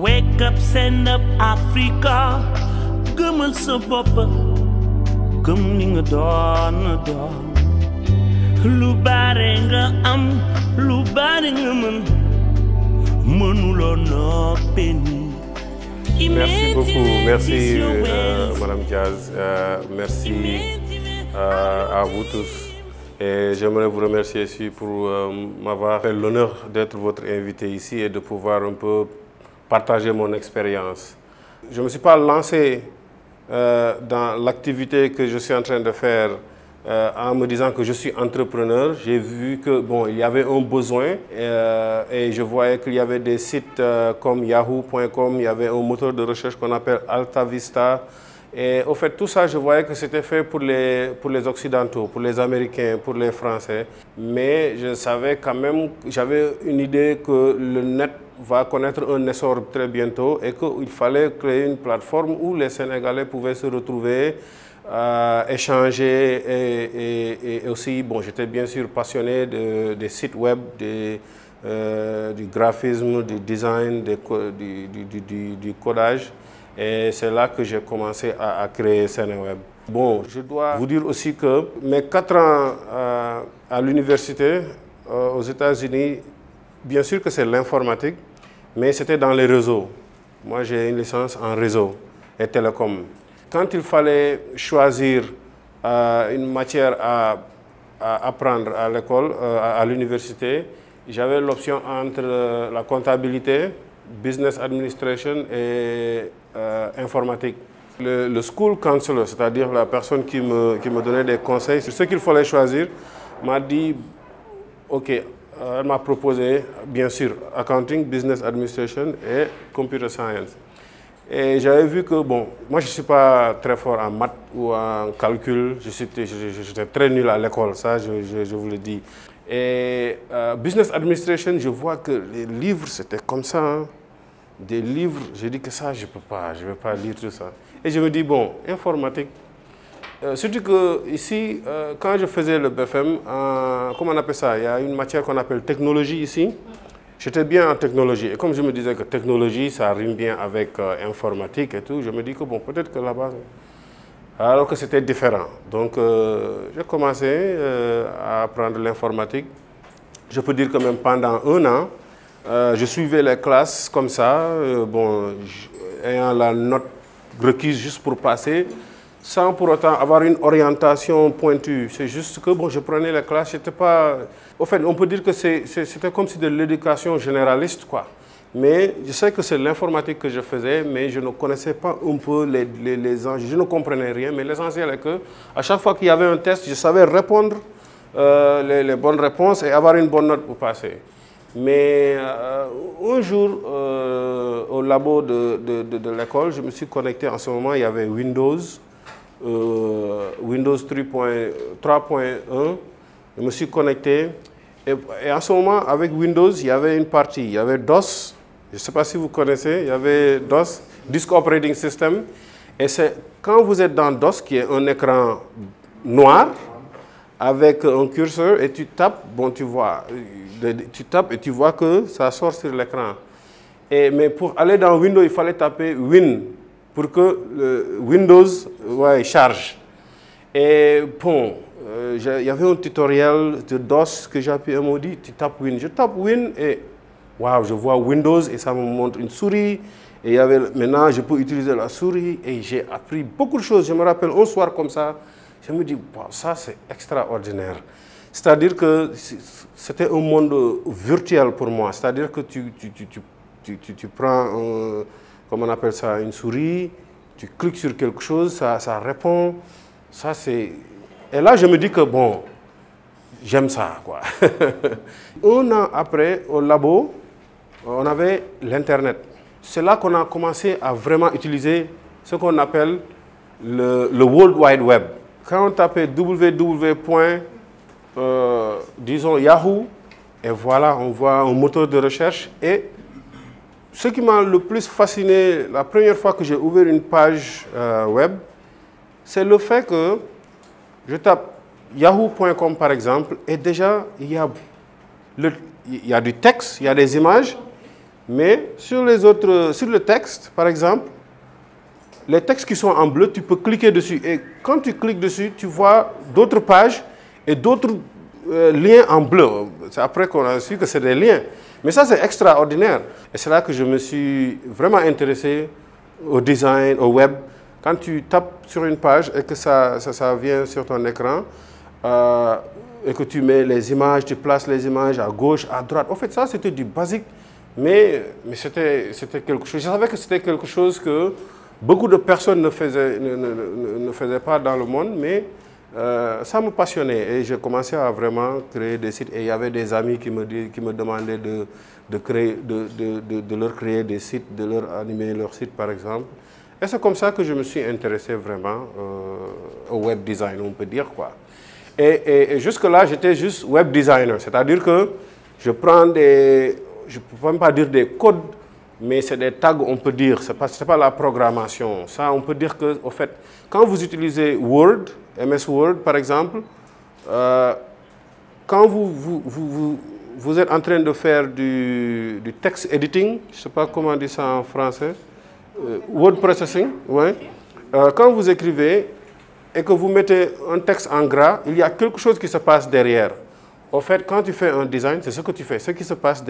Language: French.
Wake up, stand up, Africa. Gëmal sa bopp, gëm li nga doon. Lu bare nga am, lu bare nga mën, mënuloo noppi. Merci beaucoup, merci Madame Diaz, merci à vous tous. Et j'aimerais vous remercier aussi pour m'avoir fait l'honneur d'être votre invité ici et de pouvoir un peu partager mon expérience. Je ne me suis pas lancé dans l'activité que je suis en train de faire en me disant que je suis entrepreneur. J'ai vu que bon, il y avait un besoin et je voyais qu'il y avait des sites comme yahoo.com, il y avait un moteur de recherche qu'on appelle AltaVista. Et au fait, tout ça, je voyais que c'était fait pour les Occidentaux, pour les Américains, pour les Français. Mais je savais quand même, j'avais une idée que le net va connaître un essor très bientôt et qu'il fallait créer une plateforme où les Sénégalais pouvaient se retrouver, échanger et aussi, bon, j'étais bien sûr passionné des sites web, du graphisme, du design, du codage. Et c'est là que j'ai commencé à créer Seneweb. Bon, je dois vous dire aussi que mes 4 ans à l'université aux États-Unis, bien sûr que c'est l'informatique, mais c'était dans les réseaux. Moi, j'ai une licence en réseau et télécom. Quand il fallait choisir une matière à apprendre à l'école, à l'université, j'avais l'option entre la comptabilité, business administration et informatique. Le school counselor, c'est-à-dire la personne qui me donnait des conseils sur ce qu'il fallait choisir, m'a dit, ok, elle m'a proposé, bien sûr, accounting, business administration et computer science. Et j'avais vu que, bon, moi je ne suis pas très fort en maths ou en calcul, j'étais très nul à l'école, ça je vous le dis. Et business administration, je vois que les livres, c'était comme ça. Hein. Des livres, j'ai dit que ça, je ne vais pas lire tout ça. Et je me dis, bon, informatique. Surtout que ici, quand je faisais le BFM, comment on appelle ça? Il y a une matière qu'on appelle technologie ici. J'étais bien en technologie. Et comme je me disais que technologie, ça rime bien avec informatique et tout, je me dis que bon, peut-être que là-bas, alors que c'était différent. Donc, j'ai commencé à apprendre l'informatique. Je peux dire que même pendant 1 an, je suivais les classes comme ça, bon, ayant la note requise juste pour passer, sans pour autant avoir une orientation pointue. C'est juste que bon, je prenais les classes, j'étais pas... Au fait, on peut dire que c'était comme si de l'éducation généraliste, quoi. Mais je sais que c'est l'informatique que je faisais, mais je ne connaissais pas un peu les enjeux. Je ne comprenais rien, mais l'essentiel est que à chaque fois qu'il y avait un test, je savais répondre les bonnes réponses et avoir une bonne note pour passer. Mais un jour, au labo de l'école, je me suis connecté. En ce moment, il y avait Windows 3.1. Je me suis connecté. Et en ce moment, avec Windows, il y avait une partie. Il y avait DOS. Je ne sais pas si vous connaissez. Il y avait DOS, Disk Operating System. Et c'est quand vous êtes dans DOS, qui est un écran noir, avec un curseur, et tu tapes, bon, tu vois, tu tapes et tu vois que ça sort sur l'écran. Mais pour aller dans Windows, il fallait taper Win pour que le Windows charge. Et bon, il y avait un tutoriel de DOS que j'ai appuyé et m'a dit, tu tapes Win. Je tape Win et waouh, je vois Windows et ça me montre une souris. Et maintenant, je peux utiliser la souris et j'ai appris beaucoup de choses. Je me rappelle un soir comme ça, je me dis, wow, ça c'est extraordinaire. C'est-à-dire que c'était un monde virtuel pour moi. C'est-à-dire que tu prends, comment on appelle ça, une souris, tu cliques sur quelque chose, ça répond. Ça, c'est... Et là, je me dis que, bon, j'aime ça, quoi. 1 an après, au labo, on avait l'Internet. C'est là qu'on a commencé à vraiment utiliser ce qu'on appelle le World Wide Web. Quand on tapait disons Yahoo, et voilà, on voit un moteur de recherche. Et ce qui m'a le plus fasciné, la première fois que j'ai ouvert une page web, c'est le fait que je tape yahoo.com par exemple, et déjà il y a du texte, il y a des images, Mais sur les autres, sur le texte, par exemple, les textes qui sont en bleu, tu peux cliquer dessus. Et quand tu cliques dessus, tu vois d'autres pages et d'autres liens en bleu. C'est après qu'on a su que c'est des liens. Mais ça, c'est extraordinaire. Et c'est là que je me suis vraiment intéressé au design, au web. Quand tu tapes sur une page et que ça vient sur ton écran, et que tu mets les images, tu places les images à gauche, à droite. En fait, ça, c'était du basique, mais c'était quelque chose. Je savais que c'était quelque chose que beaucoup de personnes ne faisaient pas dans le monde, mais ça me passionnait. Et j'ai commencé à vraiment créer des sites. Et il y avait des amis qui me demandaient de leur créer des sites, de leur animer leur site, par exemple. Et c'est comme ça que je me suis intéressé vraiment au web design, on peut dire, quoi. Et jusque-là, j'étais juste web designer. C'est-à-dire que je prends des, je ne peux même pas dire des codes, mais c'est des tags, on peut dire. Ce n'est pas la programmation. Ça, on peut dire que, au fait, quand vous utilisez Word, MS Word, par exemple, quand vous êtes en train de faire du text editing, je ne sais pas comment on dit ça en français, word processing, ouais. Quand vous écrivez et que vous mettez un texte en gras, il y a quelque chose qui se passe derrière. Au fait, quand tu fais un design, c'est ce que tu fais, ce qui se passe derrière.